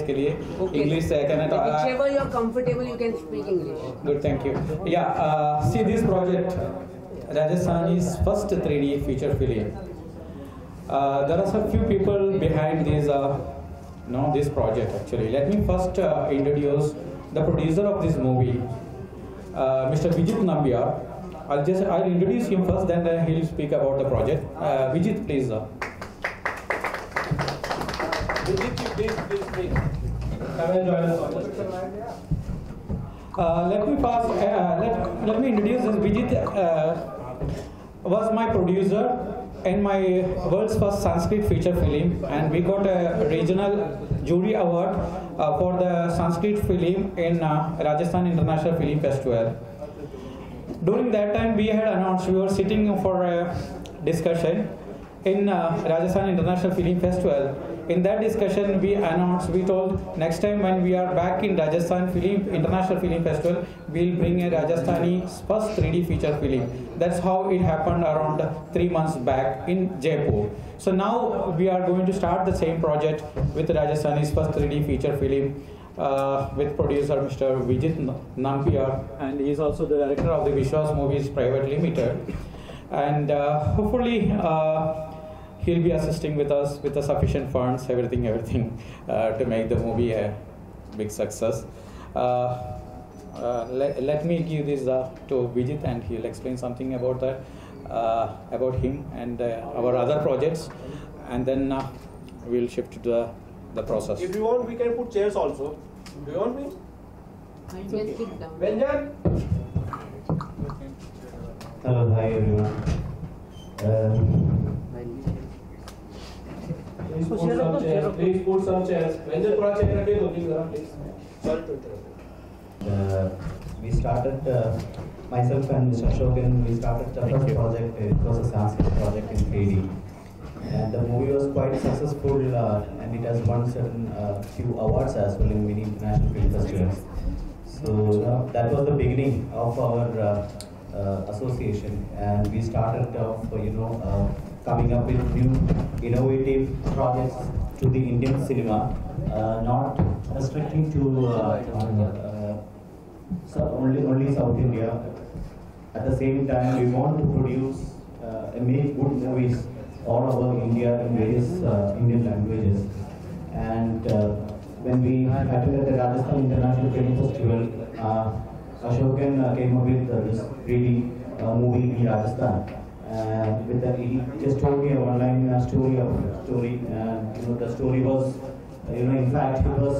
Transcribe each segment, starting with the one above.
इसके लिए English I cannot. Whichever you are comfortable, you can speak English. Good, thank you. Yeah, see this project, Rajasthani's first 3D feature film. There are some few people behind this project actually. Let me first introduce the producer of this movie, Mr. Vijit Nambiar. I'll introduce him first, then he'll speak about the project. Vijit, please. Vijit, please. Come and join us. Let me introduce this. Vijit was my producer in my world's first Sanskrit feature film, and we got a regional jury award for the Sanskrit film in Rajasthan International Film Festival. During that time, we had announced, we were sitting for a discussion in Rajasthan International Film Festival. In that discussion, we told next time when we are back in Rajasthan International Film Festival, we'll bring a Rajasthani's first 3D feature film. That's how it happened around 3 months back in Jaipur. So now we are going to start the same project with Rajasthani's first 3D feature film with producer Mr. Vijit Nambiar, and he is also the director of the Vishwas Movies Private Limited. And hopefully he'll be assisting with us with the sufficient funds, everything to make the movie a big success. Let me give this to Vijit, and he'll explain something about that, about him and our other projects, and then we'll shift to the process. If you want, we can put chairs also. Do you want me? I can sit down. Benjan? Hello, hi everyone. Please put some chairs. Please put some chairs. Benjan, थोड़ा chair रखे दो please. Sorry to interrupt. We started, myself and Mr. Ashokan, we started the first project. It was a Sanskrit project in 3D. And the movie was quite successful, and it has won certain few awards as well in many international film festivals. So that was the beginning of our association, and we started off, coming up with new innovative projects to the Indian cinema, not restricting to only South India. At the same time, we want to produce and make good movies all over India in various Indian languages. And when we attended the Rajasthan International Film Festival, Ashokan came up with this 3D movie in Rajasthan. He just told me a one-line story of the story, and the story was, in fact, it was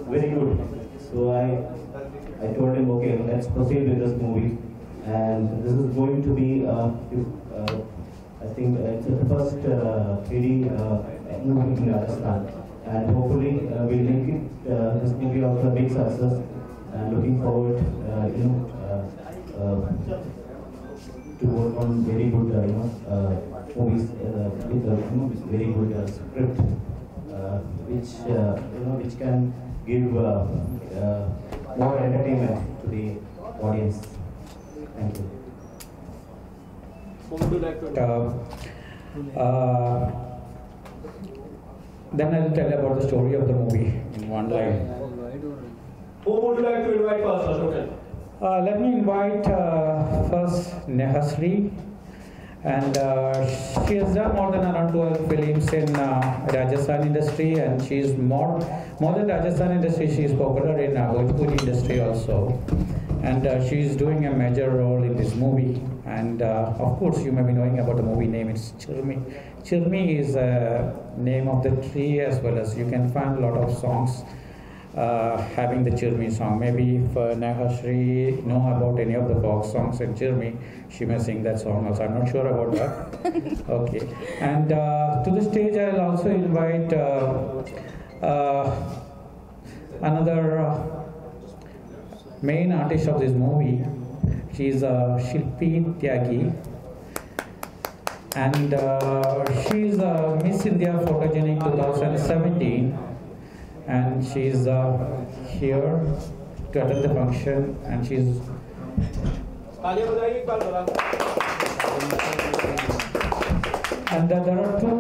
very good. So I told him, okay, let's proceed with this movie, and this is going to be, I think it's the first 3D movie in Rajasthan, and hopefully we'll make it this movie also a big success. And looking forward, to work on very good, movies with very good script, which can give more entertainment to the audience. Thank you. Who would you like to? Then I'll tell about the story of the movie in one line. Who would you like to invite first, Ashokan? Let me invite first Nehasri, and she has done more than around 12 films in Rajasthan industry, and she's more than Rajasthan industry. She is popular in Bhojpuri industry also, and she's doing a major role in this movie. And of course, you may be knowing about the movie name. It's Chirmi. Chirmi is a name of the tree, as well as you can find a lot of songs having the Chirmi song. Maybe if Nehasri know about any of the folk songs in Chirmi, she may sing that song also. I'm not sure about that. Okay. And to the stage, I'll also invite another main artist of this movie. She's Shilpi Tyagi, and she's Miss India Photogenic 2017, and she's here to attend the function, and she's and there are two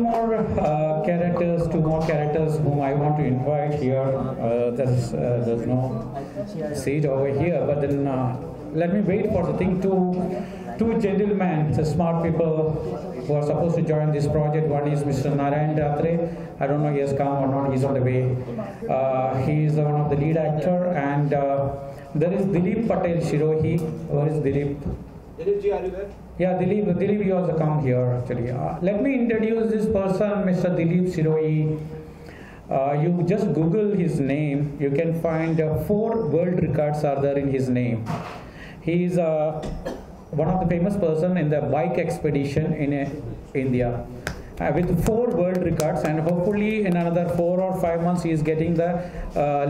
more characters whom I want to invite here. There's no seat over here, but then let me wait for the thing. Two gentlemen, the smart people who are supposed to join this project. One is Mr. Narayan Ratre. I don't know he has come or not. He's on the way. He is one of the lead actor, and there is Dilip Patel Shirohi. Where is Dilip? Dilip ji, are you there? Yeah, Dilip, you also come here actually. Let me introduce this person, Mr. Dilip Shirohi. You just Google his name, you can find 4 world records are there in his name. He is one of the famous person in the bike expedition in India. With 4 world records, and hopefully in another 4 or 5 months he is getting the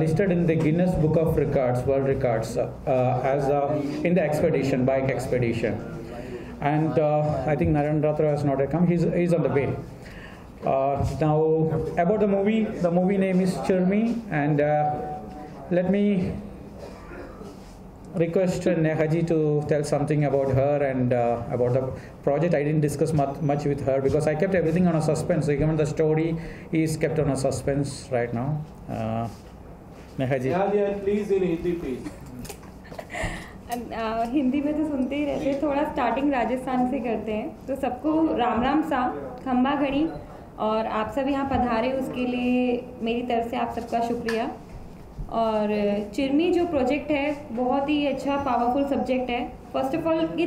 listed in the Guinness Book of Records, world records, as in the expedition, bike expedition. And I think Narayan Ratra has not come. He's on the way. Now about the movie name is Chirmi, and let me request Nehaji to tell something about her and about the project. I didn't discuss much with her because I kept everything on a suspense. So even the story is kept on a suspense right now. Nehaji. Yeah, please in Hindi, please. Hindi में तो सुनते ही रहते हैं, थोड़ा starting Rajasthan से करते हैं। तो सबको राम राम सा, खम्बा घड़ी, और आप सब यहाँ पधारे उसके लिए मेरी तरफ से आप सबका शुक्रिया। और चिरमी जो प्रोजेक्ट है बहुत ही अच्छा पावरफुल सब्जेक्ट है। फर्स्ट ऑफ ऑल ये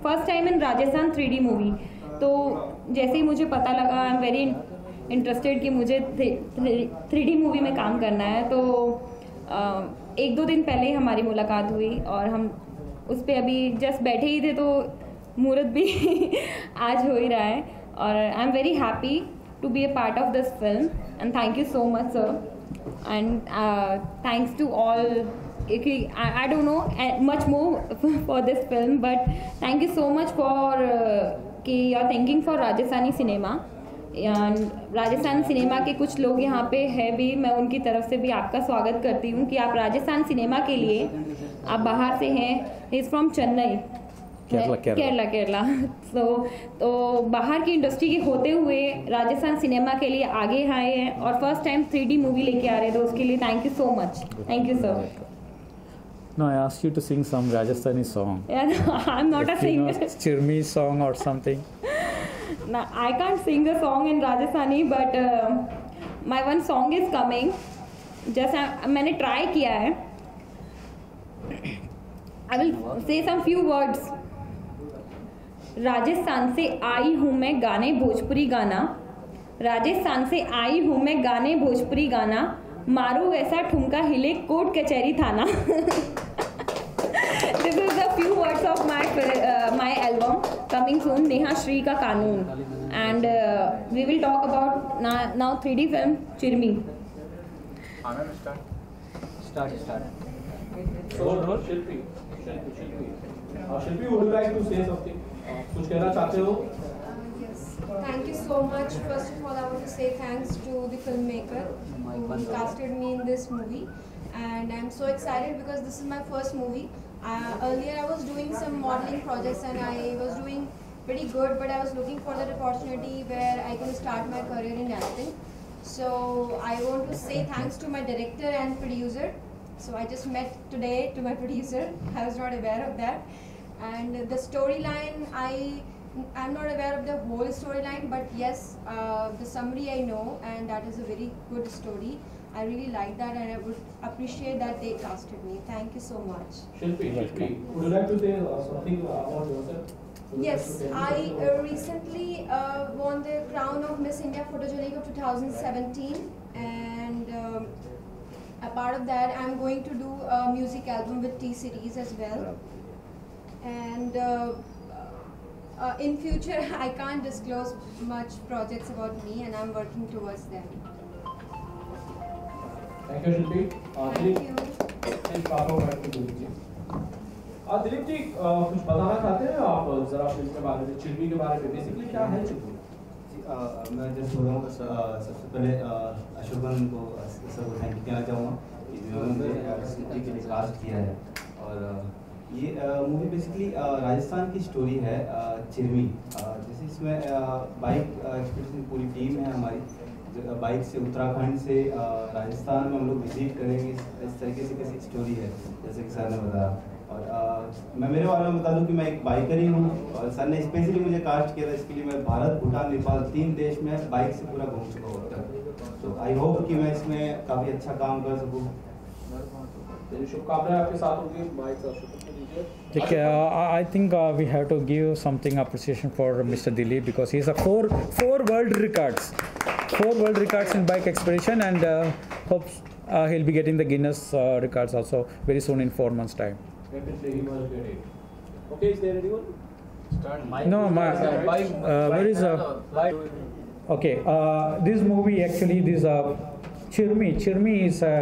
first time in Rajasthan 3D movie, तो जैसे ही मुझे पता लगा आई एम वेरी इंटरेस्टेड कि मुझे 3D मूवी में काम करना है, तो 1-2 दिन पहले ही हमारी मुलाकात हुई और हम उस पर अभी जस्ट बैठे ही थे, तो मुहूर्त भी आज हो ही रहा है। और I am very happy to be a part of this film, and thank you so much sir, and thanks to all. I don't know much more for this film, but thank you so much for कि you are thinking for Rajasthani cinema. Rajasthan cinema के कुछ लोग यहाँ पे है भी, मैं उनकी तरफ से भी आपका स्वागत करती हूँ कि आप राजस्थान सिनेमा के लिए, आप बाहर से हैं, इज़ फ्रॉम चेन्नई, केरला। तो बाहर की इंडस्ट्री के होते हुए राजस्थान सिनेमा के लिए आगे आए हैं और फर्स्ट टाइम 3D मूवी लेके आ रहे हैं, तो उसके लिए thank you so much. Thank you sir. No, I asked you to sing some Rajasthani song. Yeah, no, I'm not a singer. Chirmi song or something. No, I can't sing a song in Rajasthani, but my one song is coming. Just मैंने try किया है. I will say some few words. Rajasthan से आई हूँ मैं गाने भोजपुरी गाना, राजस्थान से आई हूँ मैं गाने भोजपुरी गाना, मारो ऐसा ठुमका हिले कोर्ट कचहरी थाना। This is a few words of my album coming soon, Neha Shri Ka Kanun, and we will talk about now 3D film Chirmi. Start. So Shilpi, would you like to say something? कुछ कहना चाहते हो? Yes. Thank you so much. First of all, I want to say thanks to the filmmaker who casted me in this movie, and I'm so excited because this is my first movie. Earlier, I was doing some modeling projects and I was doing pretty good, but I was looking for that opportunity where I can start my career in acting. So I want to say thanks to my director and producer. So I just met today to my producer. I was not aware of that. And the storyline, I'm not aware of the whole storyline, but yes, the summary I know, and that is a very good story. I really like that, and I would appreciate that they casted me. Thank you so much. Shilpi, would you like to say something about yourself? Yes, I recently won the crown of Miss India Photogenic of 2017, and a part of that, I'm going to do a music album with T-Series as well. And in future, I can't disclose much projects about me, and I'm working towards them. Thank you, Shilpi. Thank you. And Papa would like to do it. Dilip ji कुछ बताना चाहते हैं आप जरा film के बारे में, चिरमी के बारे में, बेसिकली क्या है चिरमी? मैं जस्ट बोल रहा हूँ सबसे पहले अशोकन को सर को थैंक यू कहना चाहूँगा कि जिन्होंने के लिए कास्ट किया है। और ये मूवी बेसिकली राजस्थान की स्टोरी है चिरमी। जैसे इसमें बाइक एक्सपीडिशन पूरी टीम है हमारी, बाइक से उत्तराखंड से राजस्थान में हम लोग विजिट करेंगे, इस तरीके से कैसी स्टोरी है जैसे कि सर ने बताया। और मैं मेरे बारे में बता दूं कि मैं एक बाइकर ही हूँ और सर ने स्पेशली मुझे कास्ट किया था, इसके लिए मैं भारत, भूटान, नेपाल 3 देश में बाइक से पूरा घूम चुका हूँ। तो आई होप कि मैं इसमें काफ़ी अच्छा काम कर सकूँ। शुभकामनाएं आपके साथ होंगी। माइक दीजिए। Okay, I think we have to give something appreciation for Mr. Dilip because he's a four world records in bike expedition, and hopes he'll be getting the Guinness records also very soon in 4 months' time. Definitely he must get it. Okay, is there anyone? No, where is okay? This movie actually, this Chirmi is a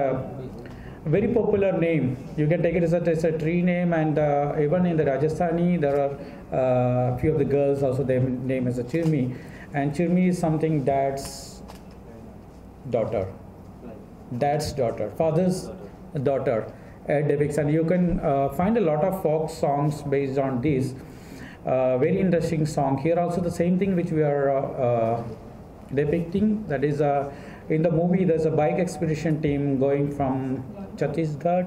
very popular name. You can take it as a tree name, and even in the Rajasthani, there are few of the girls also they name as a Chirmi, and Chirmi is something dad's daughter, father's daughter. Depicts, and you can find a lot of folk songs based on this. Very interesting song here. Also, the same thing which we are depicting. That is, in the movie, there's a bike expedition team going from Chhattisgarh,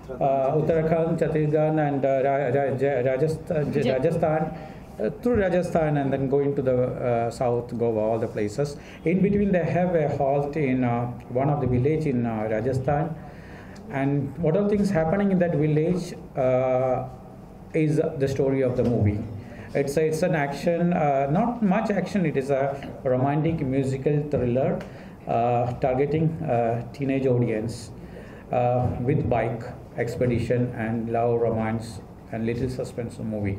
Uttarakhand, Chhattisgarh, and Rajasthan. Through Rajasthan and then going to the south Goa, all the places. In between, they have a halt in one of the village in Rajasthan. And what all things happening in that village is the story of the movie. It's an action, not much action. It is a romantic musical thriller targeting teenage audience with bike expedition and love, romance, and little suspense movie.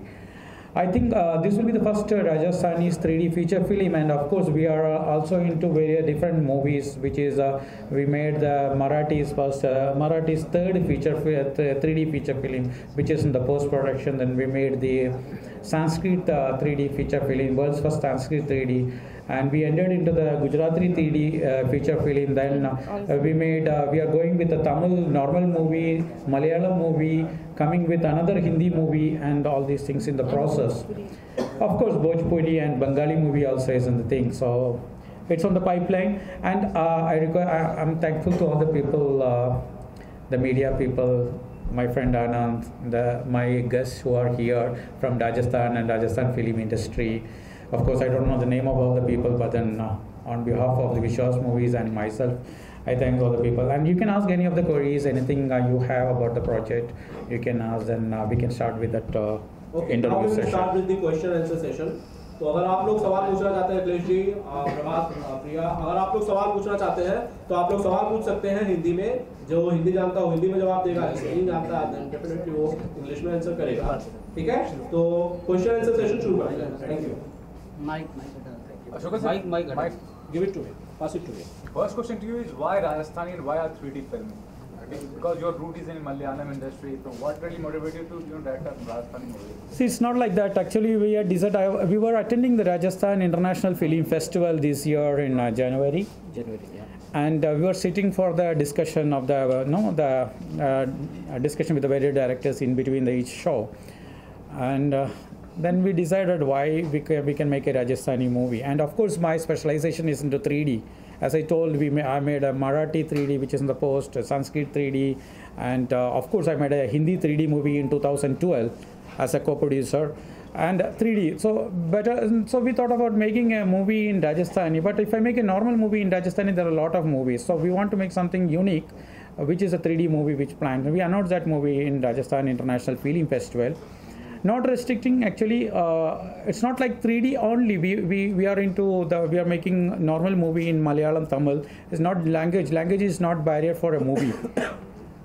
I think this will be the first Rajasthani's 3D feature film, and of course we are also into very different movies, which is we made the Marathi's 3rd 3D feature film, which is in the post production. Then we made the Sanskrit 3D feature film, world's first Sanskrit 3D, and we entered into the Gujarati 3D feature film. Then we are going with a Tamil normal movie, Malayalam movie, coming with another Hindi movie, and all these things in the process. Of course, Bhojpuri and Bengali movie also is in the thing. So it's on the pipeline, and I'm thankful to all the people, the media people, my friend Anand, my guests who are here from Rajasthan and Rajasthan film industry. Of course, I don't know the name of all the people, but then on behalf of the Vishwas Movies and myself, I thank all the people. And you can ask any of the queries, anything you have about the project, you can ask, and we can start with that interview session. Start with the question and answer session. तो अगर आप लोग सवाल पूछना चाहते हैं, अखिलेश जी, प्रभात, प्रिया, अगर आप लोग सवाल पूछना चाहते हैं तो आप लोग सवाल पूछ सकते हैं हिंदी में। जो हिंदी जानता हो हिंदी में जवाब देगा, नहीं जानता है डेफिनेटली वो इंग्लिश में आंसर करेगा। ठीक है, तो क्वेश्चन आंसर सेशन शुरू करते हैं। Thank you. Mike, give it to me. Pass it to me. First question to you is why Rajasthani and why are 3D film? Because your root is in Malayalam industry, so what really motivated you to direct a Rajasthani movie? See, it's not like that. Actually, we were attending the Rajasthan International Film Festival this year in January. And we were sitting for the discussion of the discussion with the various directors in between each show, and then we decided why we can make a Rajasthani movie. And of course, my specialization is into 3D. As I told, I made a Marathi 3D, which is in the post, Sanskrit 3D, and of course, I made a Hindi 3D movie in 2012 as a co-producer. And 3D, so we thought about making a movie in Rajasthani. But if I make a normal movie in Rajasthani, there are a lot of movies. So we want to make something unique, which is a 3D movie which planned. We announced that movie in Rajasthan International Film Festival. Not restricting, actually, it's not like 3D only. We are we are making normal movie in Malayalam, Tamil. It's not language. Language is not barrier for a movie.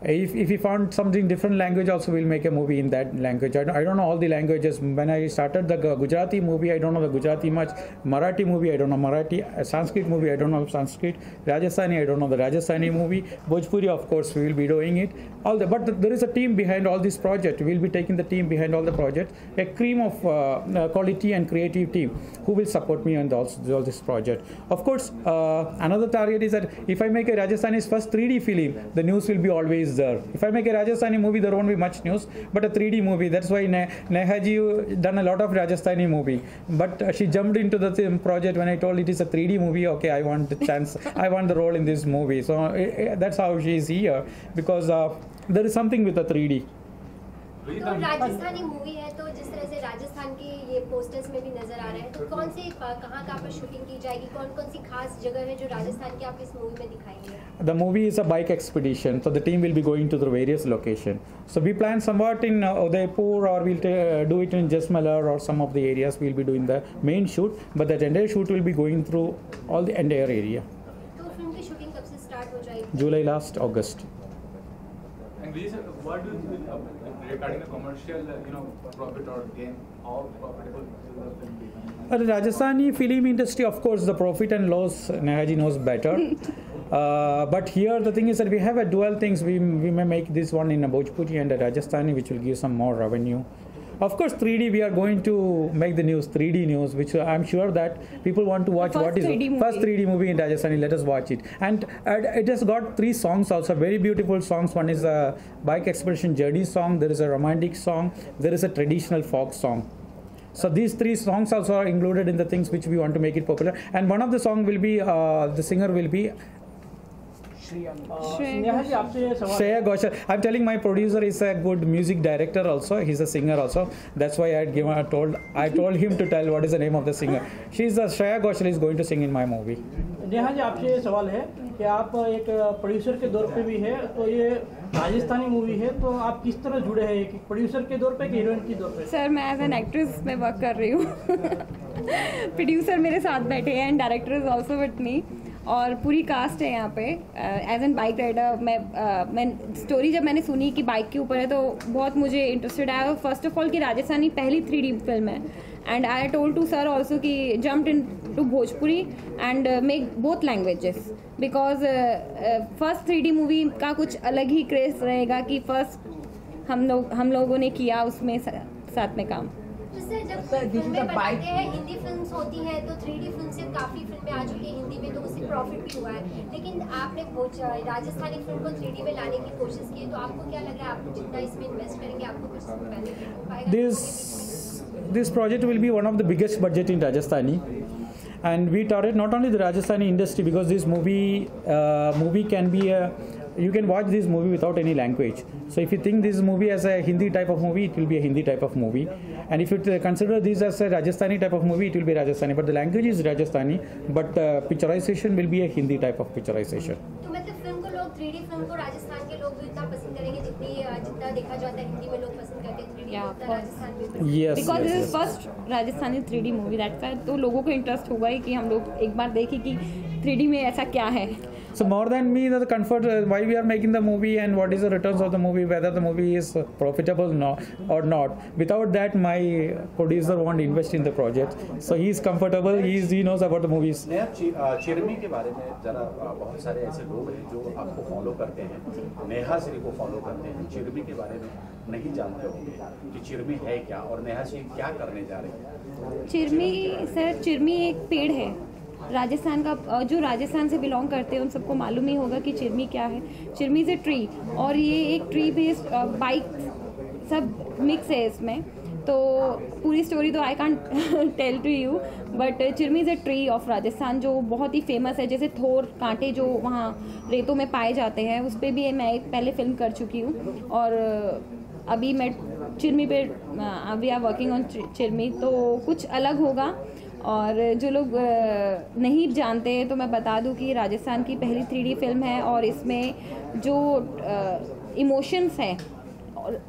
If we found something different language, also we'll make a movie in that language. I don't know all the languages. When I started the Gujarati movie, I don't know the Gujarati much. Marathi movie, I don't know Marathi. Sanskrit movie, I don't know Sanskrit. Rajasthani, I don't know the Rajasthani movie. Bhojpuri, of course, we will be doing it. But there is a team behind all this project. We'll be taking the team behind all the project. A cream of quality and creative team who will support me on all this project. Of course, another target is that if I make a Rajasthani's first 3D film, the news will be always is there. If I make a Rajasthani movie, there won't be much news, but a 3D movie. That's why Neha ji done a lot of Rajasthani movie, but she jumped into the project when I told it is a 3D movie. Okay, I want the chance, I want the role in this movie. So that's how she is here, because there is something with the 3D. तो Rajasthani movie है, तो जिस तरह से राजस्थान के ये posters में भी नजर आ रहे हैं, तो कौन से कहाँ पर शूटिंग की जाएगी, कौन सी खास जगह है जो राजस्थान की आप इस मूवी में दिखाएंगे? The movie is a bike expedition, so the team will be going to the various locations. So we plan somewhat in Udaipur, or we'll do it in Jaisalmer, or some of the areas we'll be doing the main shoot, but the entire shoot will be going through all the entire area. तो film की shooting कब से start हो जाएगी? July last, August. And what do you think regarding the commercial, profit or gain? How profitable will the film be? The Rajasthani film industry, of course, the profit and loss, Nehaji knows better. But here the thing is that we have a dual things. We may make this one in a Bhojpuri and a Rajasthani, which will give some more revenue. Of course, 3D, we are going to make the news, 3D news, which I'm sure that people want to watch. What is the first 3D movie in Rajasthani? Let us watch it. And it has got 3 songs also, very beautiful songs. One is a bike expedition journey song, there is a romantic song, there is a traditional folk song. So these 3 songs also are included in the things which we want to make it popular. And one of the song will be, the singer will be Shreya Ghoshal. I'm telling my producer is a good music director also. He's a singer also. That's why I told him to tell what is the name of the singer. Shreya Ghoshal is going to sing in my movie. Neha ji, आपसे ये सवाल है कि आप एक producer के दौर पे भी है, तो ये राजस्थानी मूवी है, तो आप किस तरह जुड़े हैं, एक प्रोड्यूसर के दौर पे कि हीरोइन के दौर पे? सर, मैं एज एन एक्ट्रेस में वर्क कर रही हूँ. प्रोड्यूसर मेरे साथ बैठे हैं and director is also with me, और पूरी कास्ट है यहाँ पे. एज एन बाइक राइडर मैं स्टोरी जब मैंने सुनी कि बाइक के ऊपर है तो बहुत मुझे इंटरेस्टेड आया. फर्स्ट ऑफ ऑल कि राजस्थानी पहली 3D फिल्म है, and I told to sir also कि jumped into Bhojpuri and make both languages, because first 3D movie का कुछ अलग ही क्रेज रहेगा कि फर्स्ट हम लोगों ने किया उसमें साथ में काम. तो सर, जब फिल्में बनाते हैं, हिंदी फिल्म्स होती हैं, तो 3D फिल्म से काफ़ी फिल्में आ चुकी हैं हिंदी में, तो उससे प्रॉफिट भी हुआ है. लेकिन आपने राजस्थानी फिल्म को 3D में लाने की कोशिश की, तो आपको क्या लग रहा है, आप जितना इसमें इन्वेस्ट करेंगे आपको कुछ बेनिफिट हो पाएगा? This project will be one of the biggest budget in Rajasthani, and we target not only the Rajasthani industry, because this movie can be you can watch this movie without any language. So if you think this movie as a Hindi type of movie, it will be a Hindi type of movie, and if you consider this as a Rajasthani type of movie, it will be Rajasthani, but the language is Rajasthani, but picturization will be a Hindi type of picturization. तो मतलब film को लोग 3D film को राजस्थान के लोग भी उतना पसंद करेंगे जितना देखा जाता है हिंदी में लोग पसंद करते हैं 3D को, उतना राजस्थान में पसंद. Yes, because this is yes. First Rajasthani 3D movie, that's why तो लोगों को इंटरेस्ट होगा ही कि हम लोग एक बार देखें कि 3D में ऐसा क्या है. So more than me, the comfort, why we are making the movie and what is the returns of the movie, whether the movie is profitable or not. Without that, my producer won't invest in the project. So he is comfortable. He knows about the movies. चिरमी के बारे में जरा, बहुत सारे ऐसे लोग हैं जो आपको फॉलो करते हैं, नेहा श्री को फॉलो करते हैं, चिरमी के बारे में नहीं जानते होंगे कि चिरमी है क्या और नेहा श्री क्या करने जा रहे हैं. चिरमी एक पेड़ है राजस्थान का, जो राजस्थान से बिलोंग करते हैं उन सबको मालूम ही होगा कि चिरमी क्या है. चिरमी इज़ ए ट्री, और ये एक ट्री बेस्ड बाइक सब मिक्स है इसमें. तो पूरी स्टोरी तो I can't tell to you, but Chirmi is a tree of Rajasthan जो बहुत ही फेमस है. जैसे थोर कांटे जो वहाँ रेतों में पाए जाते हैं, उस पर भी मैं पहले फिल्म कर चुकी हूँ, और अभी मैं चिरमी पे वी आर वर्किंग ऑन चिरमी, तो कुछ अलग होगा. और जो लोग नहीं जानते तो मैं बता दूं कि राजस्थान की पहली 3D फिल्म है, और इसमें जो इमोशंस हैं,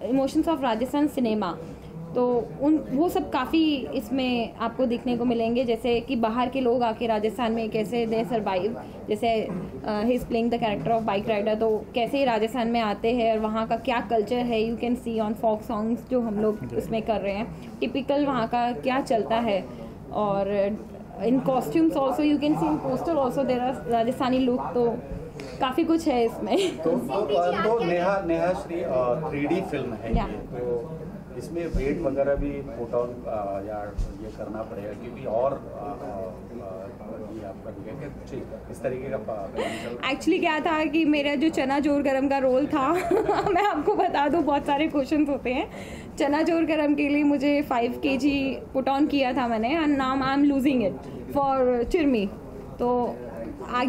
इमोशंस ऑफ राजस्थान सिनेमा, तो वो सब काफ़ी इसमें आपको देखने को मिलेंगे. जैसे कि बाहर के लोग आके राजस्थान में कैसे दे सर्वाइव, जैसे ही is playing the character of bike rider, तो कैसे राजस्थान में आते हैं और वहाँ का क्या कल्चर है. You can see on folk songs जो हम लोग इसमें कर रहे हैं, टिपिकल वहाँ का क्या चलता है. और in costumes also you can see in poster also there are Rajasthani look, तो काफ़ी कुछ है इसमें. तो नेहा श्री 3D फिल्म है ये, तो इसमें वेट वगैरह भी पुट ऑन या ये करना पड़ेगा क्योंकि और ये आपका क्या कुछ इस तरीके का एक्चुअली क्या था कि मेरा जो चना जोर गरम का रोल था मैं आपको बता दूं बहुत सारे क्वेश्चंस होते हैं। चना जोर गरम के लिए मुझे 5 kg पुट ऑन किया था मैंने and now I am losing it for Chirmi. तो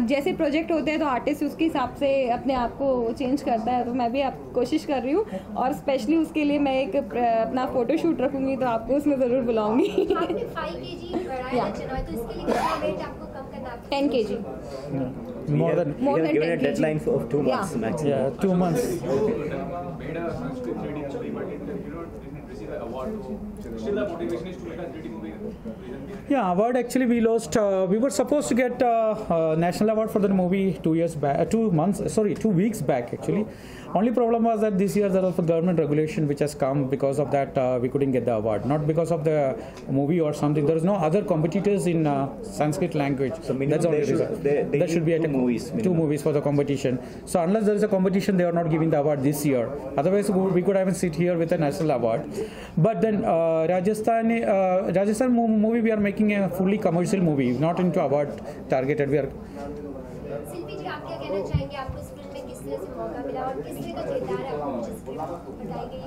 जैसे प्रोजेक्ट होते हैं तो आर्टिस्ट उसके हिसाब से अपने आप को चेंज करता है, तो मैं भी कोशिश कर रही हूँ और स्पेशली उसके लिए मैं एक अपना फोटो शूट रखूँगी तो आपको उसमें ज़रूर बुलाऊँगी। आपने 5 kg बढ़ाया चना, तो इसके लिए कितना वेट आपको कम करना है? 10 kg. More than given a deadline of 2 months maximum. Yeah, 2 months. Made a Sanskrit 3D movie, but it didn't receive an award. Still, the motivation is to make a 3D movie. Yeah, award actually we lost. We were supposed to get national award for the movie 2 years back, 2 weeks back actually. Only problem was that this year there was a government regulation which has come. Because of that, we couldn't get the award. Not because of the movie or something. There is no other competitors in Sanskrit language. So minimum there should be at 2 movies for the competition. So unless there is a competition, they are not giving the award this year. Otherwise, we could even sit here with a national award. But then Rajasthan movie, we are making a fully commercial movie, not into award targeted. We are. शिल्पी जी, आप क्या कहना चाहेंगे? आपको इस film में किस तरह से मौका मिला और किस तरह का किरदार है आपको मुझे स्क्रिप्ट बताएंगे?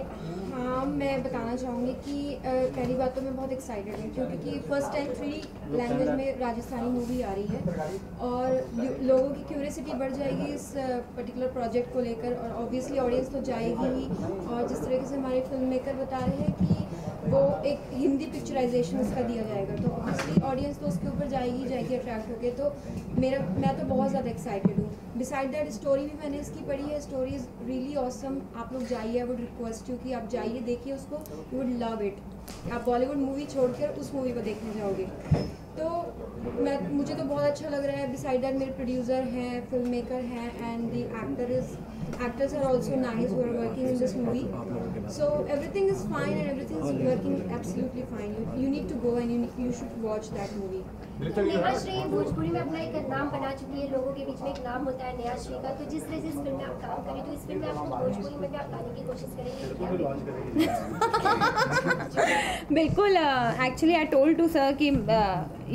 हाँ, मैं बताना चाहूँगी कि पहली बात तो मैं बहुत एक्साइटेड हूँ क्योंकि फर्स्ट टाइम 3D लैंग्वेज में राजस्थानी मूवी आ रही है और लोगों की क्यूरियोसिटी बढ़ जाएगी इस पर्टिकुलर प्रोजेक्ट को लेकर और ऑब्वियसली ऑडियंस तो जाएगी ही। और जिस तरीके से हमारे फिल्म मेकर बता रहे हैं कि वो एक हिंदी पिक्चराइजेशन उसका दिया जाएगा तो ऑब्वियसली ऑडियंस तो उसके ऊपर जाएगी अट्रैक्ट होके। तो मैं तो बहुत ज़्यादा एक्साइटेड हूँ। बिसाइड दैट स्टोरी भी मैंने इसकी पढ़ी है, स्टोरी इज़ रियली ऑसम। आप लोग जाइए, आई वुड रिक्वेस्ट यू कि आप जाइए, देखिए उसको, यू वुड लव इट। आप बॉलीवुड मूवी छोड़कर उस मूवी को देखने जाओगे। तो मुझे तो बहुत अच्छा लग रहा है। बिसाइड दैट मेरे प्रोड्यूसर हैं, फिल्म मेकर हैं and the actors are also nice who are working in this movie. So everything is fine and everything is working absolutely fine. You need to go and you should watch that movie. Neha Shri Bhojpuri में अपना एक नाम बना चुकी है, लोगों के बीच में एक नाम होता है नेहा श्री का। तो जिस तरह से इस फिल्म में आप काम करें तो इस फिल्म में आपको भोजपुरी में भी आप लाने की कोशिश करेंगे? बिल्कुल। Actually I told to sir कि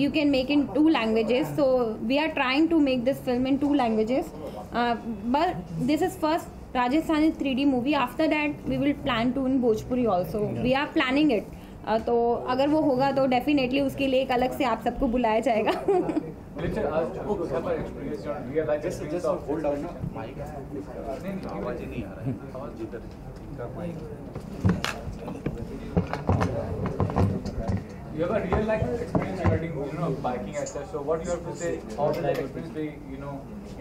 you can make in 2 languages, so we are trying to make this film in 2 languages, but this is first Rajasthani 3D movie. After that we will plan to in Bhojpuri also. We are planning it. तो अगर वो होगा तो definitely उसके लिए एक अलग से आप सबको बुलाया जाएगा। You have a real life experience regarding, biking as such. So what you have to say, how did that experience be,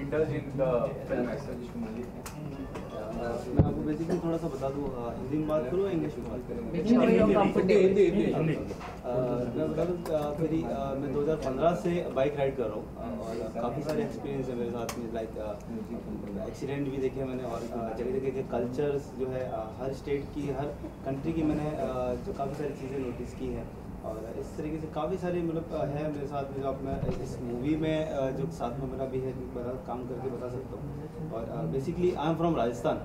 indulge in the film as such? मैं आपको बेसिकली थोड़ा सा बता दूँ, हिंदी में बात करूँ इंग्लिश में बात करूँ? हिंदी। मैं बता दूँ मेरी मैं 2015 से बाइक राइड कर रहा हूँ और काफ़ी सारे एक्सपीरियंस है मेरे साथ में। लाइक एक्सीडेंट भी देखे मैंने और जगह जगह के कल्चर्स जो है हर स्टेट की, हर कंट्री की मैंने जो काफ़ी सारी चीज़ें नोटिस की हैं और इस तरीके से काफ़ी सारे मतलब है मेरे साथ में जो आप मैं इस मूवी में जो साथ में मेरा भी है काम करके बता सकता हूँ। और basically I am from Rajasthan,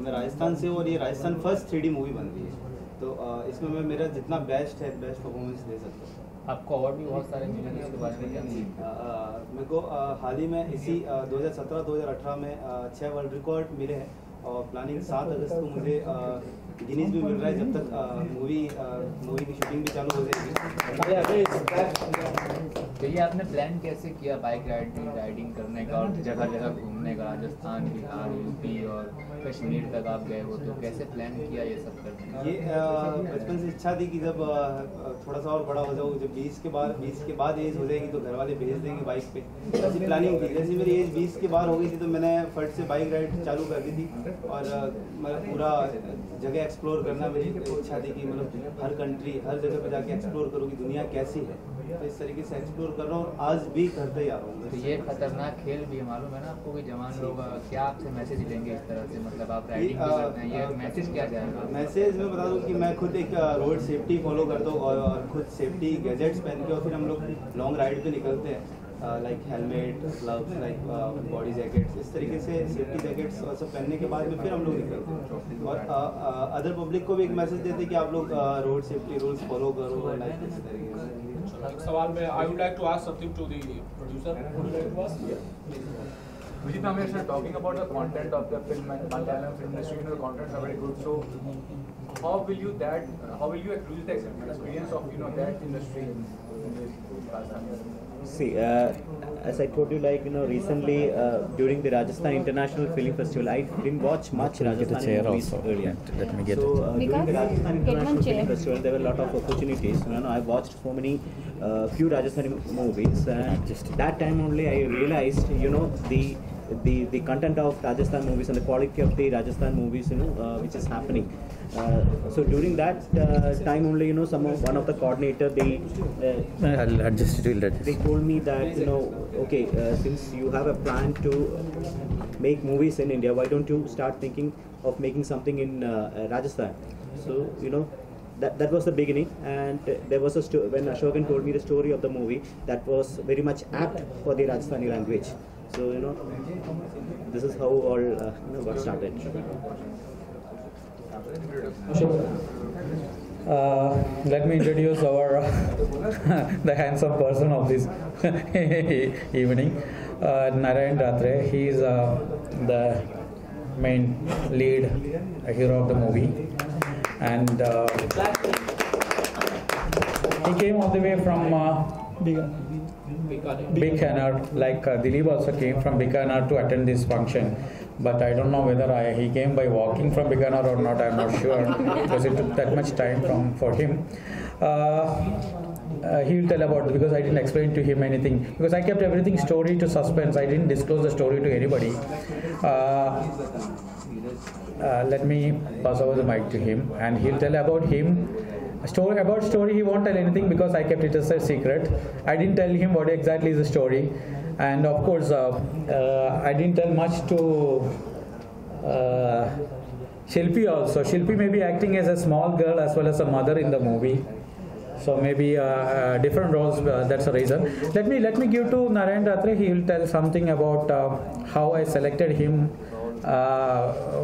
मैं राजस्थान से हूँ और ये राजस्थान फर्स्ट 3D मूवी बन रही है। तो इसमें मैं मेरा जितना बेस्ट परफॉर्मेंस दे सकता हूँ। आपको अवार्ड भी बहुत सारे मिले हैं, उसके बारे में क्या? मेरे को हाल ही में इसी 2017-2018 में 6 वर्ल्ड रिकॉर्ड मिले हैं और प्लानिंग 7 अगस्त को मुझे गिनीज भी मिल रहा है जब तक मूवी की शूटिंग भी चालू हो जाएगी। तो ये आपने प्लान कैसे किया बाइक राइडिंग करने का और जगह जगह घूमने का? राजस्थान, बिहार, यूपी और कश्मीर तक आप गए हो, तो कैसे प्लान किया ये सब करने का? ये बचपन से इच्छा थी कि जब थोड़ा सा और बड़ा हो जाऊँ, जब 20 के बाद एज हो जाएगी तो घर वाले भेज देंगे बाइक पे, ऐसी प्लानिंग थी। जैसे मेरी एज 20 के बाहर हो गई थी तो मैंने फट से बाइक राइड चालू कर दी थी और मैं पूरा जगह एक्सप्लोर करना मेरी इच्छा थी कि मतलब हर कंट्री, हर जगह पे जाके एक्सप्लोर करूँ कि दुनिया कैसी है। तो इस तरीके से एक्सप्लोर एक्सप्लोर कर रहा हूँ और आज भी करते ही आ रहा हूँ। तो ये खतरनाक खेल भी है, मालूम है ना आपको कि जवान लोग क्या आपसे मैसेज लेंगे इस तरह से, मतलब आप राइडिंग भी करते हैं, ये मैसेज क्या जाएगा? मैसेज मैं बता दूँ कि मैं खुद एक रोड सेफ्टी फॉलो करता हूँ और खुद सेफ्टी गैजेट्स पहन के और फिर हम लोग लॉन्ग राइड पे निकलते हैं, like helmet, gloves, like body jackets, इस तरीके से सेफ्टी जैकेट्स और सब पहनने के बाद में फिर हम लोग निकलते हैं और अदर पब्लिक को भी एक मैसेज देते हैं कि आप लोग रोड सेफ्टी रूल्स फॉलो करो, लाइक इस तरीके से। एक सवाल में I would like to ask something to the producer, would you like to ask? Vijit Ramesh is talking about the content of the film and Malayalam film industry. You know, the contents are very good. So, how will you use the experience of that industry in this Rajasthan? See, as I told you, like recently during the Rajasthan International Film Festival, I didn't watch much Rajasthani movies earlier. Let me So during the Rajasthan International Film Festival, there were a lot of opportunities. I watched so many few Rajasthani movies, and that time only I realized, the content of Rajasthan movies and the quality of the Rajasthan movies, which is happening. So during that time only, one of the coordinator, I'll adjust it. They told me that, okay, since you have a plan to make movies in India, why don't you start thinking of making something in Rajasthan? So, that was the beginning, and there was when Ashokan told me the story of the movie, that was very much apt for the Rajasthani language. So, this is how all got started. Let me introduce our the handsome person of this evening, Narayan Ratre. He is the main lead hero of the movie, and he came all the way from Bikaner, like Dilip also came from Bikaner to attend this function. But I don't know whether he came by walking from Bikaner or not. I'm not sure because it took that much time for him. He will tell about it because I didn't explain to him anything, because I kept everything story to suspense. I didn't disclose the story to anybody. Let me pass over the mic to him, and he'll tell about him. Story he won't tell anything because I kept it as a secret. I didn't tell him what exactly is the story, and of course I didn't tell much to Shilpi also. Shilpi may be acting as a small girl as well as a mother in the movie, so maybe different roles. That's the reason. Let me give to Narayan Ratre. He will tell something about how I selected him,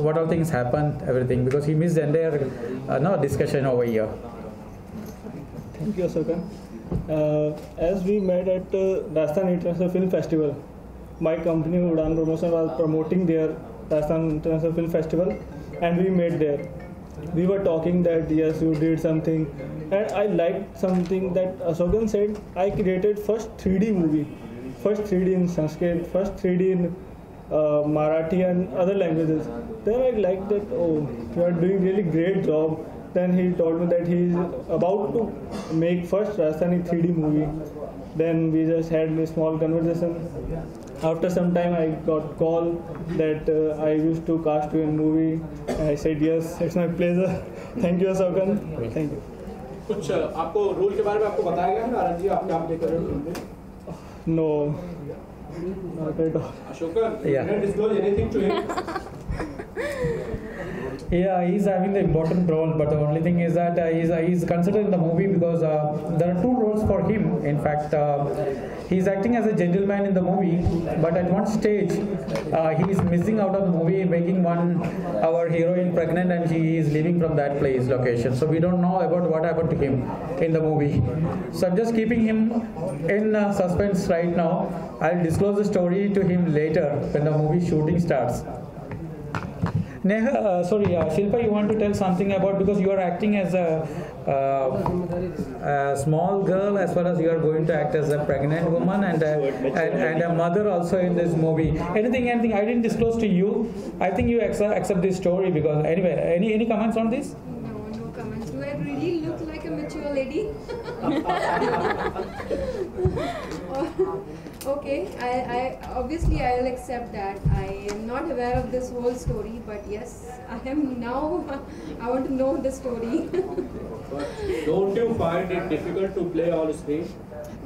what all things happened, everything, because he missed the entire discussion over here. Thank you, Ashokan. As we met at Rajasthan International Film Festival, my company Udan Promotion was promoting their Rajasthan International Film Festival, and we met there. We were talking that yes, you did something, and I liked something that Ashokan said. I created first 3D movie, first 3D in Sanskrit, first 3D in Marathi and other languages. Then I liked that, oh, you are doing really great job. Then he told me that he is about to make first Rajasthani 3D movie. Then we just had a small conversation. After some time I got call that I used to cast you in movie. And I said yes, it's my pleasure. Thank you, Ashokan. Thank you. कुछ आपको role के बारे में आपको बताया गया है नारायण जी, आप क्या प्ले कर रहे हो फिल्म में? No, not at all. Ashokan, Yeah. you didn't disclose anything to him. Yeah, he's having the important role, but the only thing is that he's considered in the movie because there are two roles for him. In fact, he's acting as a gentleman in the movie, but at one stage he is missing out of the movie, making our heroine pregnant, and she is leaving from that location. So we don't know about what happened to him in the movie. So I'm just keeping him in suspense right now. I'll disclose the story to him later when the movie shooting starts. Neha, Shilpa, you want to tell something about, because you are acting as a small girl as well as you are going to act as a pregnant woman and a mother also in this movie. Anything I didn't disclose to you. I think you accept this story because anyway. Any comments on this? No comments. Do I really look like a mature lady? Okay, I obviously I'll accept that. I am not aware of this whole story, but yes, I am now. I want to know the story. Don't you find it difficult to play on screen?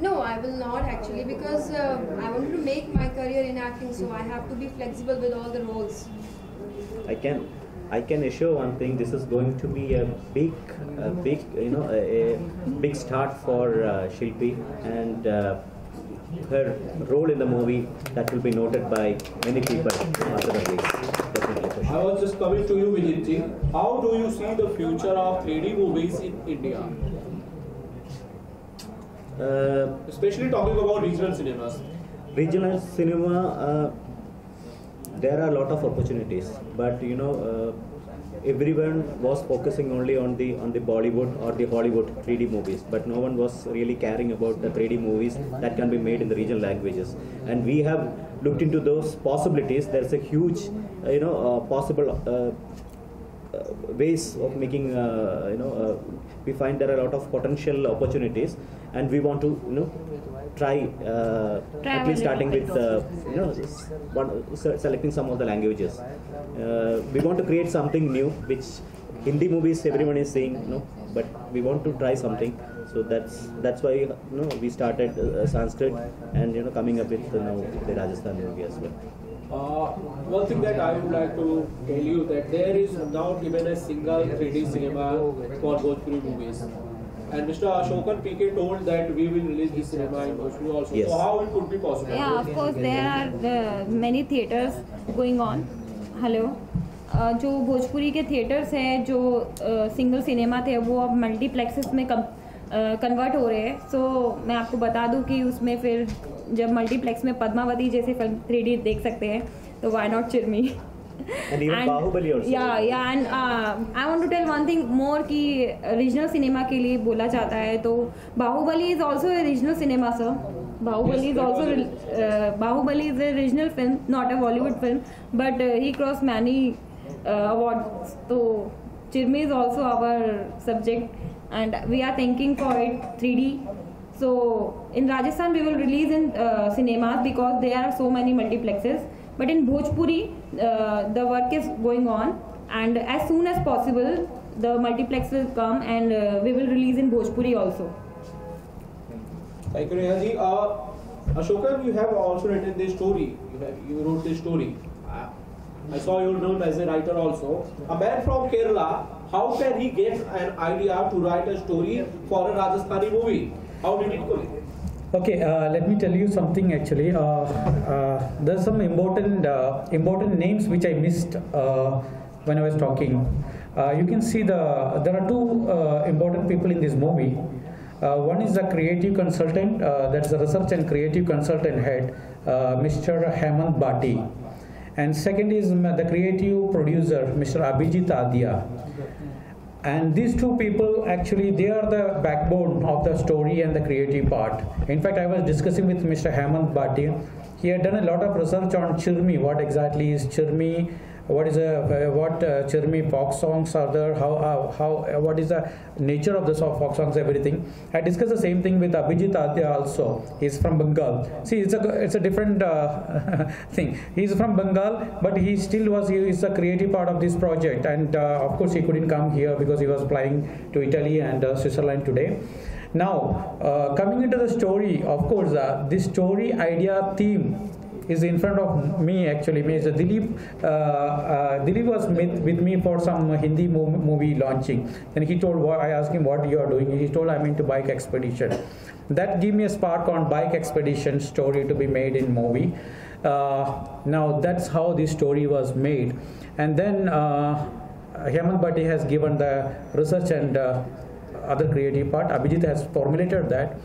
No, I will not actually, because I wanted to make my career in acting, so I have to be flexible with all the roles. I can assure one thing. This is going to be a big a big start for Shilpi, and her role in the movie that will be noted by many people after the release. Definitely for I sure. was just coming to you, Vijit ji. How do you see the future of 3D movies in India? Especially talking about regional cinemas. Regional cinema, there are a lot of opportunities, but everyone was focusing only on the Bollywood or the Hollywood 3D movies, but no one was really caring about the 3D movies that can be made in the regional languages. And we have looked into those possibilities. There's a huge possible ways of making we find there are a lot of potential opportunities, and we want to try at least starting with selecting some of the languages. We want to create something new, which Hindi movies everyone is saying but we want to try something. So that's why we started Sanskrit, and coming up with the Rajasthan movie as well. One thing that I would like to tell you, that there is not even a single 3D cinema for Bhojpuri movies. And Mr. Ashokan PK told that we will release this cinema in Bhojpuri also. Yes. So how it could be possible? Yeah, of course there are many theaters going on. Hello. जो भोजपुरी के theatres हैं, जो single cinema थे, वो अब multiplexes में convert हो रहे हैं. सो मैं आपको बता दूं कि उसमें फिर जब मल्टीप्लेक्स में पद्मावती जैसे फिल्म 3D देख सकते हैं, तो why not Chirmi. And even Bahubali also. Yeah, and I want to tell one thing more कि रीजनल सिनेमा के लिए बोला जाता है, तो Baahubali is also a regional cinema, sir. Bahubali is also Bahubali is a regional film, not a Bollywood film, but he crossed many awards. So Chirmi is also our subject, and we are thinking for it 3D. So in Rajasthan we will release in cinemas because there are so many multiplexes. But in Bhojpuri, the work is going on, and as soon as possible, the multiplex will come, and we will release in Bhojpuri also. Thank you, Neha ji. Ashokan, you have also written this story. You wrote this story. I saw you known as a writer also. A man from Kerala, how can he get an idea to write a story for a Rajasthani movie? How did it go? Okay, let me tell you something actually. There's some important names which I missed when I was talking. You can see there are two important people in this movie. One is the creative consultant, that's the research and creative consultant head, Mr. Hemant Bhatti. And second is the creative producer, Mr. Abhijit Adya. And these two people, actually, they are the backbone of the story and the creative part. In fact, I was discussing with Mr. Hemant Bhatti. He had done a lot of research on Chirmi. What exactly is Chirmi? What is Chirmi folk songs are there? What is the nature of the folk songs? Everything. I discussed the same thing with Abhijit Adya also. He's from Bengal. See, it's a different thing. He's from Bengal, but he is the creative part of this project. And of course, he couldn't come here because he was flying to Italy and Switzerland today. Now, coming into the story, of course, this story idea theme is in front of me actually. Dilip was with me for some Hindi movie launching. Then he told, I asked him what you are doing. He told I'm into bike expedition. That gave me a spark on bike expedition story to be made in movie. Now that's how this story was made. And then Hemant Bhatti has given the research and other creative part. Abhijit has formulated that.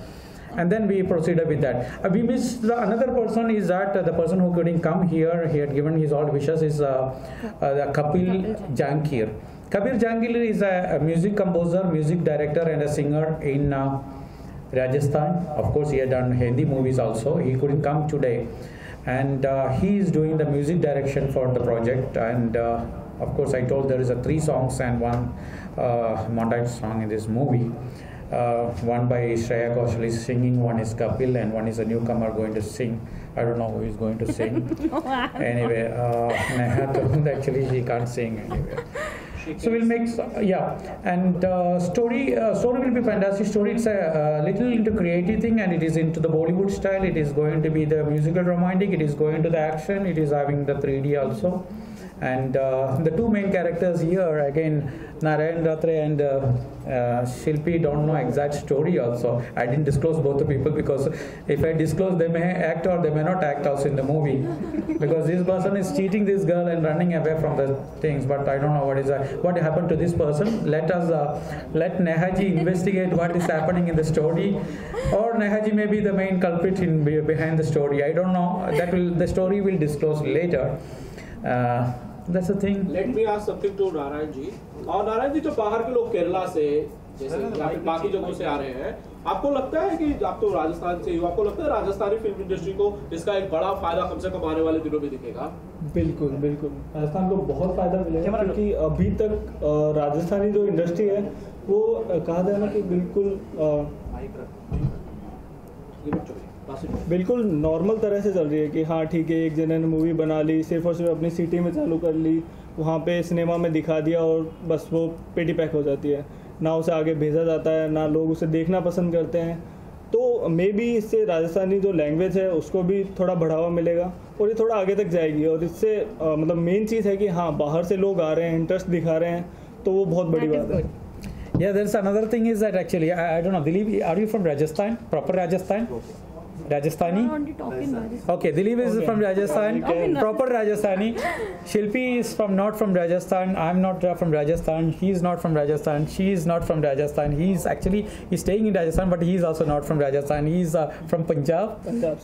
And then we proceeded with that. We missed another person is that the person who couldn't come here, he had given his all wishes, is Kapil Jangir. Kapil Jangir is a music composer, music director and a singer in Rajasthan. Of course, he had done Hindi movies also. He couldn't come today. And he is doing the music direction for the project. And of course, I told there is 3 songs and 1 montage song in this movie. One by Shreya Ghoshal is singing, one is Kapil, and one is a newcomer going to sing. I don't know who is going to sing. Anyway, Neha told actually she can't sing anyway. So we'll make and story will be fantastic story. It's a little into creative thing, and it is into the Bollywood style. It is going to be the musical romantic. It is going to the action. It is having the 3D also. And the two main characters here again, Narayan Ratre and Shilpi, don't know exact story also. I didn't disclose both the people because if I disclose, they may act or they may not act also in the movie. Because this person is cheating this girl and running away from the things, but I don't know what happened to this person. Let Nehaji investigate what is happening in the story, or Nehaji may be the main culprit behind the story. I don't know. The story will disclose later. That's the thing. Let me ask something to Narayan ji. और नारायण जी, जो बाहर के लोग केरला से जैसे या फिर बाकी जगहों से आ रहे हैं, आपको लगता है कि आप तो राजस्थान से हो, आपको लगता है राजस्थानी फिल्म इंडस्ट्री को इसका एक बड़ा फायदा कम से कम आने वाले दिनों में दिखेगा? बिल्कुल बिल्कुल, राजस्थान को बहुत फायदा मिलेगा क्योंकि अभी तक राजस्थानी जो इंडस्ट्री है वो कहा जाए ना कि बिल्कुल नॉर्मल तरह से चल रही है कि हाँ ठीक है, एक जने ने मूवी बना ली, सिर्फ और सिर्फ अपनी सिटी में चालू कर ली, वहाँ पे सिनेमा में दिखा दिया और बस वो पेटी पैक हो जाती है, ना उसे आगे भेजा जाता है, ना लोग उसे देखना पसंद करते हैं. तो मे बी इससे राजस्थानी जो लैंग्वेज है उसको भी थोड़ा बढ़ावा मिलेगा और ये थोड़ा आगे तक जाएगी. और इससे मतलब मेन चीज़ है कि हाँ बाहर से लोग आ रहे हैं, इंटरेस्ट दिखा रहे हैं, तो वो बहुत बड़ी बात है. Yeah, there's another thing is that actually I don't know, Dilip, are you from Rajasthan? Proper Rajasthan? Rajasthani? Okay, Dilip is from Rajasthan, proper Rajasthani. Shilpi is not from Rajasthan. I'm not from Rajasthan. He's not from Rajasthan. She's not from Rajasthan. He's staying in Rajasthan, but he's also not from Rajasthan. He's from Punjab.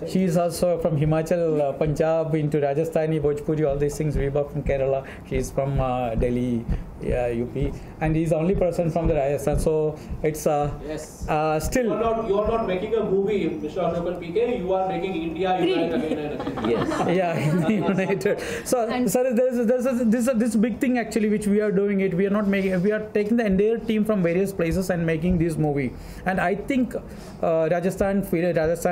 She's also from Himachal, Punjab, into Rajasthani, Bhojpuri, all these things. We were from Kerala. She's from Delhi, UP, and he's the only person from the Rajasthan. So it's still. You're not making a movie, Mr. Ashokan PK. You are making India unite again and again. Yes. Yeah, united. So there's this big thing actually which we are doing it. We are not making. We are taking the entire team from various places and making this movie. And I think Rajasthan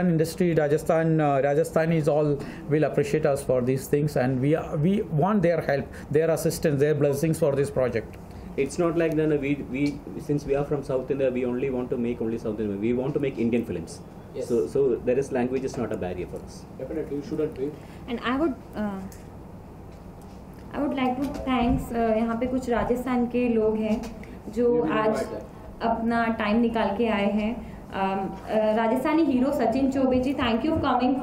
industry, Rajasthanis all will appreciate us for these things, and we want their help, their assistance, their blessings for this project. It's not like then we since we are from South India, we only want to make South India. We want to make Indian films. Yes. So there is language is not a barrier for us. Definitely, you shouldn't be. And I would like to thanks यहाँ पे कुछ राजस्थान के लोग हैं जो आज अपना time निकाल के आए हैं. Rajasthani hero Sachin Chaubey ji, thank you for coming.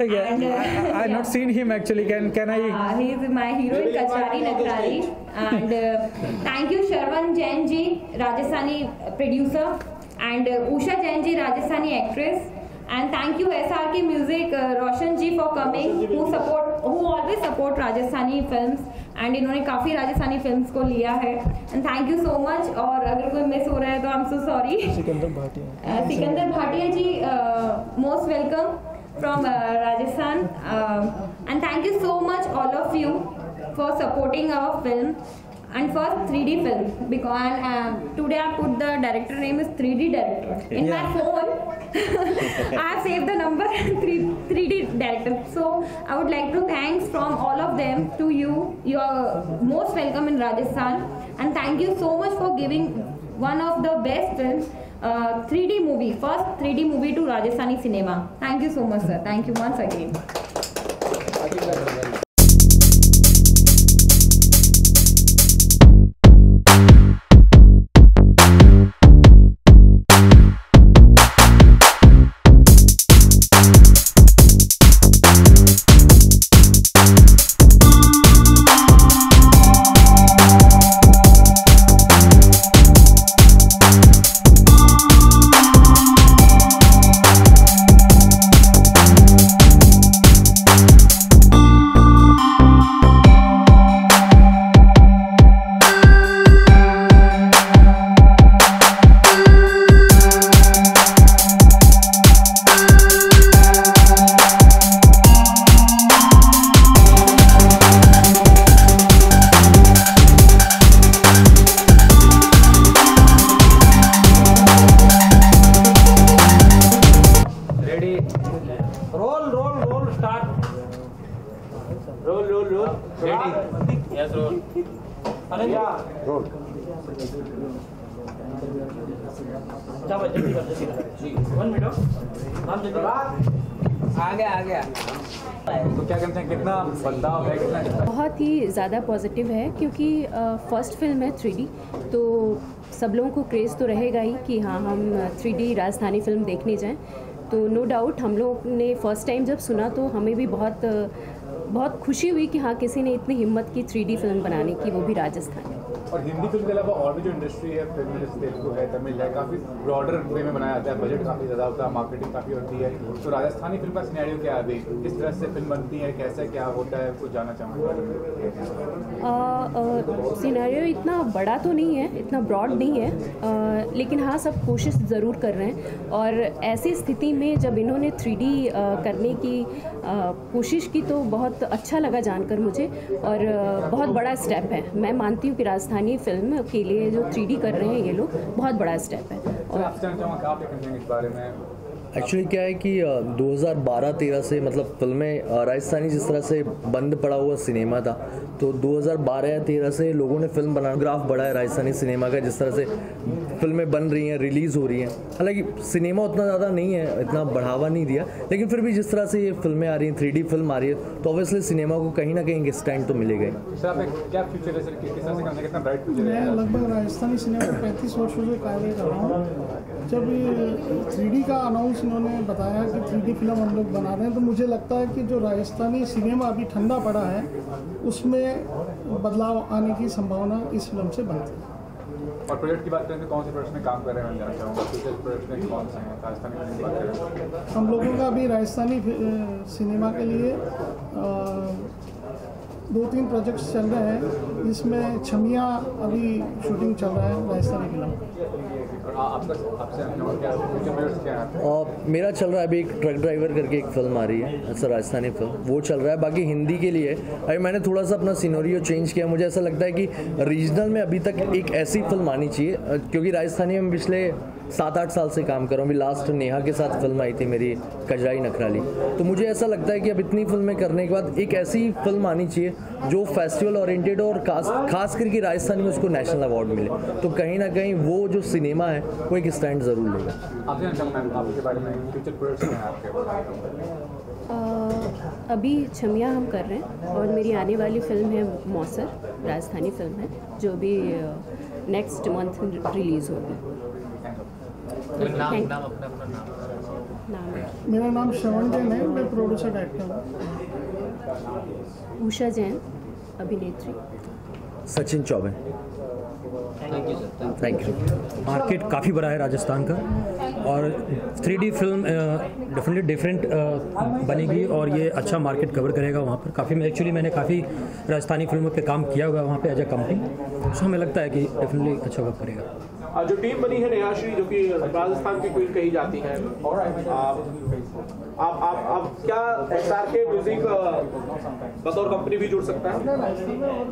Yeah, I've not seen him actually. Can I? He is my hero in Kachari Nakrari. And thank you Sharwan Jain ji, Rajasthani producer, and Usha Jain ji, Rajasthani actress. And thank you SRK Music, Roshan ji for coming, who always support Rajasthani films. And इन्होंने काफ़ी Rajasthani films को लिया है. And thank you so much. और अगर कोई miss हो रहा है तो I'm so sorry. Sikandar Bhatia ji, most welcome from Rajasthan, and thank you so much all of you for supporting our film and for 3D film, because today I put the director name is 3D director in my phone. I have saved the number 3D director. So I would like to thanks from all of them to you. You are most welcome in Rajasthan, and thank you so much for giving one of the best films, 3D movie, first 3D movie to Rajasthani cinema. Thank you so much, sir. Thank you once again. Roll. Ready? Yes, roll. आ गया तो क्या कहते हैं, कितना बदलाव है, कितना? बहुत ही ज़्यादा पॉजिटिव है क्योंकि फर्स्ट फिल्म है 3D, तो सब लोगों को क्रेज़ तो रहेगा ही कि हाँ हम 3D राजस्थानी फिल्म देखने जाएं। तो नो डाउट हम लोग ने फर्स्ट टाइम जब सुना तो हमें भी बहुत खुशी हुई कि हाँ किसी ने इतनी हिम्मत की 3D फिल्म बनाने की, वो भी राजस्थानी। और हिंदी फिल्म के अलावा और भी जो इंडस्ट्री है, फिल्म जैसे तेलुगु है, तमिल है, काफ़ी ब्रॉडर वे में बनाया जाता है, बजट काफ़ी ज़्यादा होता है, मार्केटिंग काफ़ी होती है। तो राजस्थानी फिल्म का सिनेरियो क्या है अभी, किस तरह से फिल्म बनती है, कैसे क्या होता है, कुछ जानना चाहूँगा। सिनेरियो इतना बड़ा तो नहीं है, इतना ब्रॉड नहीं है, लेकिन हाँ सब कोशिश ज़रूर कर रहे हैं। और ऐसी स्थिति में जब इन्होंने 3D करने की कोशिश की तो बहुत अच्छा लगा जानकर मुझे, और बहुत बड़ा स्टेप है। मैं मानती हूँ कि राजस्थानी फिल्म के लिए जो 3D कर रहे हैं ये लोग, बहुत बड़ा स्टेप है। और इस बारे में एक्चुअली क्या है कि 2012-13 से मतलब फिल्में राजस्थानी जिस तरह से बंद पड़ा हुआ सिनेमा था, तो 2012 या 13 से लोगों ने फिल्म बनाना, ग्राफ बढ़ा है राजस्थानी सिनेमा का, जिस तरह से फिल्में बन रही हैं, रिलीज़ हो रही हैं। हालांकि सिनेमा उतना ज़्यादा नहीं है, इतना बढ़ावा नहीं दिया, लेकिन फिर भी जिस तरह से ये फिल्में आ रही हैं, 3D फिल्म आ रही है, तो ऑब्वियसली सिनेमा को कहीं ना कहीं स्टैंड तो मिलेगा ही। क्या फ्यूचर है सर, किस तरह से करने, कितना ब्राइट फ्यूचर है? मैं लगभग राजस्थानी सिनेमा में 35 वर्षों से कार्य कर रहा हूँ। जब ये 3D का अनाउंस इन्होंने बताया कि 3D फिल्म हम लोग बना रहे हैं, तो मुझे लगता है कि जो राजस्थानी सिनेमा अभी ठंडा पड़ा है उसमें बदलाव आने की संभावना इस फिल्म से बनती है। और प्रोजेक्ट की बात करें तो कौन से प्रोजेक्ट में काम कर रहे हैं, मैं जानना चाहूँगा। फ्यूचर प्रोजेक्ट में कौन से हैं राजस्थानी फिल्म की बात करें? हम लोगों का अभी राजस्थानी सिनेमा के लिए 2-3 प्रोजेक्ट्स चल रहे हैं, जिसमें छमिया अभी शूटिंग चल रहा है राजस्थानी फिल्म। और मेरा चल रहा है अभी एक ट्रक ड्राइवर करके एक फिल्म आ रही है, ऐसा राजस्थानी फिल्म, वो चल रहा है। बाकी हिंदी के लिए अभी मैंने थोड़ा सा अपना सिनेरियो चेंज किया। मुझे ऐसा लगता है कि रीजनल में अभी तक एक ऐसी फिल्म आनी चाहिए, क्योंकि राजस्थानी में पिछले 7-8 साल से काम कर रहा हूँ। अभी लास्ट नेहा के साथ फिल्म आई थी मेरी, कजराई नखराली। तो मुझे ऐसा लगता है कि अब इतनी फिल्में करने के बाद एक ऐसी फिल्म आनी चाहिए जो फेस्टिवल ओरिएंटेड हो और खास करके राजस्थानी में उसको नेशनल अवार्ड मिले। तो कहीं ना कहीं वो जो सिनेमा है वो एक स्टैंड ज़रूर लेगा। आपके बारे में फ्यूचर प्रोजेक्ट्स हैं आपके? अभी छमिया हम कर रहे हैं और मेरी आने वाली फिल्म है मौसर, राजस्थानी फिल्म है, जो भी नेक्स्ट मंथ रिलीज़ होगी। मेरा नाम श्रवण जैन है, मैं प्रोड्यूसर डायरेक्टर हूँ। उषा जैन अभिनेत्री। Sachin Choubey. Thank you. Market काफ़ी बड़ा है राजस्थान का, और 3D फिल्म डेफिनेटली डिफरेंट बनेगी और ये अच्छा मार्केट कवर करेगा वहाँ पर। काफ़ी मैंने काफ़ी राजस्थानी फिल्मों पे काम किया हुआ है वहाँ पे एज ए कंपनी, सो हमें लगता है कि डेफिनेटली अच्छा वर्क करेगा। जो टीम बनी है नेहाश्री, जो कि राजस्थान की क्वीन कही जाती है, आप क्या एसआर के म्यूजिक बतौर कंपनी भी जुड़ सकता है?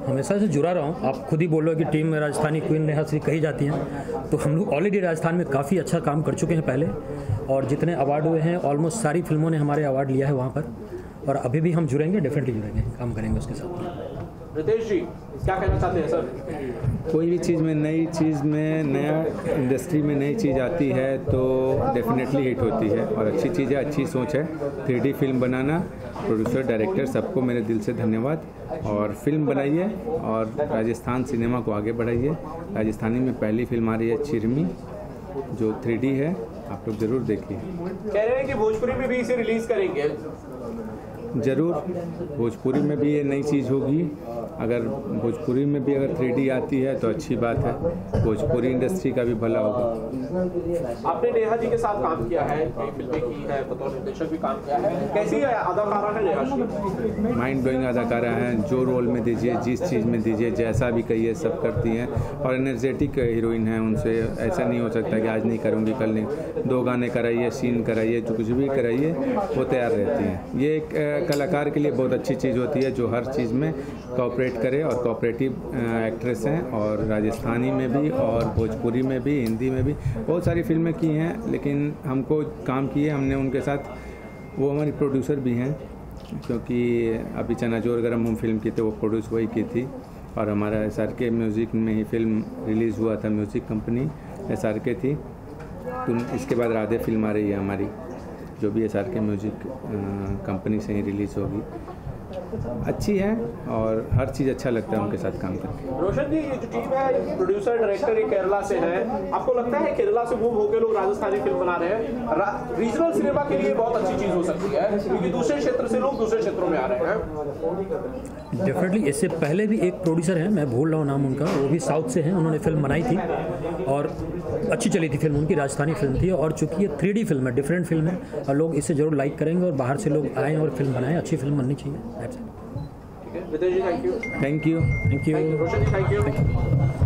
हमेशा से जुड़ा रहा हूँ। आप खुद ही बोल रहे हो कि टीम में राजस्थानी क्वीन नेहाश्री कही जाती हैं, तो हम लोग ऑलरेडी राजस्थान में काफ़ी अच्छा काम कर चुके हैं पहले, और जितने अवार्ड हुए हैं ऑलमोस्ट सारी फिल्मों ने हमारे अवार्ड लिया है वहाँ पर, और अभी भी हम जुड़ेंगे, डेफिनेटली जुड़ेंगे, काम करेंगे उसके साथ। रितेश जी क्या कहना चाहते हैं सर? कोई भी चीज़ में नया इंडस्ट्री में नई चीज़ आती है तो डेफिनेटली हिट होती है, और अच्छी चीज़ है, अच्छी सोच है। 3D फिल्म बनाना, प्रोड्यूसर डायरेक्टर सबको मेरे दिल से धन्यवाद। और फिल्म बनाइए और राजस्थान सिनेमा को आगे बढ़ाइए। राजस्थानी में पहली फिल्म आ रही है चिरमी, जो 3D है, आप लोग ज़रूर देखिए। कह रहे हैं कि भोजपुरी में भी इसे रिलीज़ करेंगे। ज़रूर, भोजपुरी में भी ये नई चीज़ होगी। अगर भोजपुरी में भी अगर 3D आती है तो अच्छी बात है, भोजपुरी इंडस्ट्री का भी भला होगा। आपने नेहा जी के साथ काम किया है, कई फिल्में की है, बतौर निर्देशक भी काम किया है, कैसी अदाकारा है नेहा जी? माइंड ब्लोइंग अदाकारा हैं, जो रोल में दीजिए, जिस चीज़ में दीजिए, जैसा भी कहिए सब करती हैं, और एनर्जेटिक हीरोइन है। उनसे ऐसा नहीं हो सकता कि आज नहीं करूँगी कल नहीं, 2 गाने कराइए, सीन कराइए, जो कुछ भी कराइए वो तैयार रहती हैं। ये एक कलाकार के लिए बहुत अच्छी चीज़ होती है, जो हर चीज़ में कोऑपरेट करे, और कोऑपरेटिव एक्ट्रेस हैं, और राजस्थानी में भी और भोजपुरी में भी, हिंदी में भी बहुत सारी फिल्में की हैं, लेकिन हमको काम किए हमने उनके साथ। वो हमारी प्रोड्यूसर भी हैं, क्योंकि अभी चनाजोर गरम हम फिल्म की थी, वो प्रोड्यूस वही की थी। और हमारा SRK म्यूज़िक में ही फिल्म रिलीज़ हुआ था, म्यूज़िक कंपनी SRK थी। तो इसके बाद राधे फिल्म आ रही है हमारी, जो भी SRK म्यूज़िक कंपनी से ही रिलीज़ होगी। अच्छी है और हर चीज़ अच्छा लगता है उनके साथ काम करके। रोशन जी, ये जो टीम है, प्रोड्यूसर डायरेक्टर ये केरला से है, आपको लगता है केरला से मूव होकर लोग राजस्थानी फिल्म बना रहे हैं, रीजनल सिनेमा के लिए बहुत अच्छी चीज़ हो सकती है, क्योंकि दूसरे क्षेत्र से लोग दूसरे क्षेत्रों में आ रहे हैं? डेफिनेटली। इससे पहले भी एक प्रोड्यूसर हैं, मैं भूल रहा हूँ नाम उनका, वो भी साउथ से हैं, उन्होंने फिल्म बनाई थी और अच्छी चली थी फिल्म उनकी, राजस्थानी फिल्म थी। और चूंकि ये 3D फिल्म है, डिफरेंट फिल्म है, और लोग इसे जरूर लाइक करेंगे और बाहर से लोग आएँ और फिल्म बनाएं, अच्छी फिल्म बननी चाहिए। Videsh ji, thank you. Thank you. Roshan ji, thank you.